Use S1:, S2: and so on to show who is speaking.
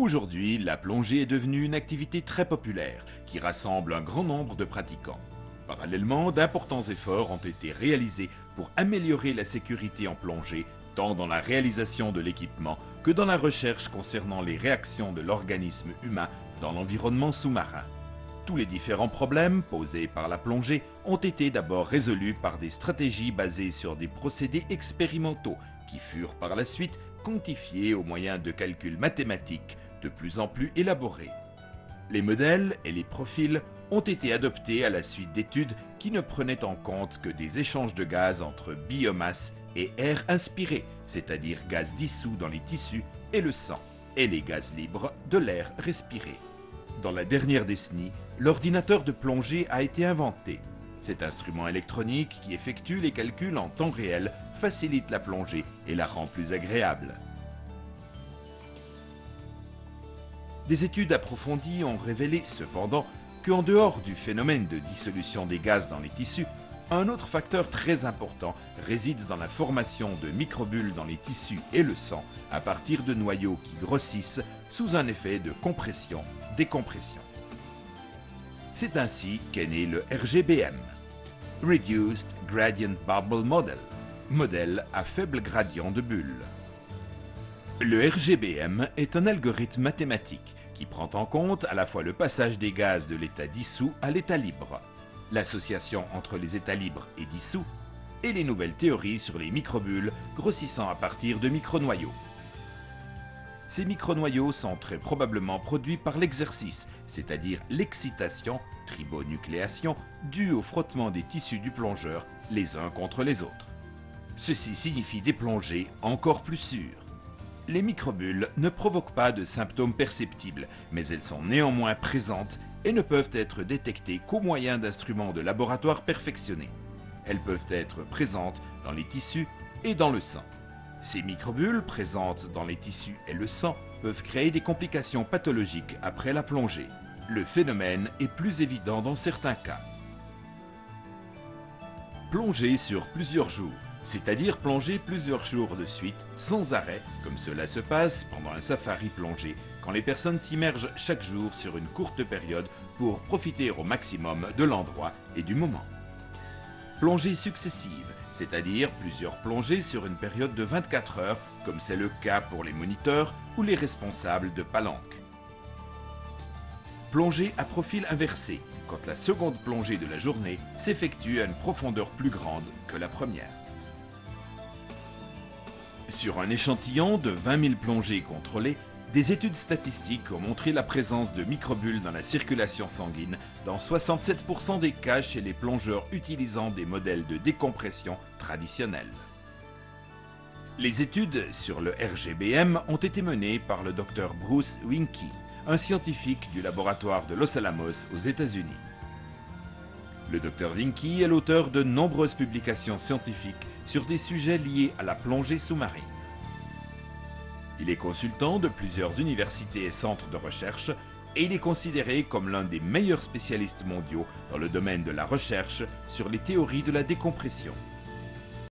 S1: Aujourd'hui, la plongée est devenue une activité très populaire qui rassemble un grand nombre de pratiquants. Parallèlement, d'importants efforts ont été réalisés pour améliorer la sécurité en plongée, tant dans la réalisation de l'équipement que dans la recherche concernant les réactions de l'organisme humain dans l'environnement sous-marin. Tous les différents problèmes posés par la plongée ont été d'abord résolus par des stratégies basées sur des procédés expérimentaux qui furent par la suite quantifiés au moyen de calculs mathématiques de plus en plus élaborés. Les modèles et les profils ont été adoptés à la suite d'études qui ne prenaient en compte que des échanges de gaz entre biomasse et air inspiré, c'est-à-dire gaz dissous dans les tissus et le sang, et les gaz libres de l'air respiré. Dans la dernière décennie, l'ordinateur de plongée a été inventé. Cet instrument électronique qui effectue les calculs en temps réel facilite la plongée et la rend plus agréable. Des études approfondies ont révélé cependant qu'en dehors du phénomène de dissolution des gaz dans les tissus, un autre facteur très important réside dans la formation de microbules dans les tissus et le sang à partir de noyaux qui grossissent sous un effet de compression-décompression. C'est ainsi qu'est né le RGBM, Reduced Gradient Bubble Model, modèle à faible gradient de bulles. Le RGBM est un algorithme mathématique qui prend en compte à la fois le passage des gaz de l'état dissous à l'état libre, l'association entre les états libres et dissous, et les nouvelles théories sur les microbules grossissant à partir de micronoyaux. Ces micronoyaux sont très probablement produits par l'exercice, c'est-à-dire l'excitation, tribonucléation, due au frottement des tissus du plongeur les uns contre les autres. Ceci signifie des plongées encore plus sûres. Les microbules ne provoquent pas de symptômes perceptibles, mais elles sont néanmoins présentes et ne peuvent être détectées qu'au moyen d'instruments de laboratoire perfectionnés. Elles peuvent être présentes dans les tissus et dans le sang. Ces microbules, présentes dans les tissus et le sang, peuvent créer des complications pathologiques après la plongée. Le phénomène est plus évident dans certains cas. Plonger sur plusieurs jours, c'est-à-dire plonger plusieurs jours de suite sans arrêt, comme cela se passe pendant un safari plongé, quand les personnes s'immergent chaque jour sur une courte période pour profiter au maximum de l'endroit et du moment. Plongée successive, c'est-à-dire plusieurs plongées sur une période de 24 heures, comme c'est le cas pour les moniteurs ou les responsables de palanques. Plongée à profil inversé, quand la seconde plongée de la journée s'effectue à une profondeur plus grande que la première. Sur un échantillon de 20 000 plongées contrôlées, des études statistiques ont montré la présence de microbules dans la circulation sanguine dans 67% des cas chez les plongeurs utilisant des modèles de décompression traditionnels. Les études sur le RGBM ont été menées par le Dr Bruce Winkie, un scientifique du laboratoire de Los Alamos aux États-Unis. Le Dr Winkie est l'auteur de nombreuses publications scientifiques sur des sujets liés à la plongée sous-marine. Il est consultant de plusieurs universités et centres de recherche et il est considéré comme l'un des meilleurs spécialistes mondiaux dans le domaine de la recherche sur les théories de la décompression.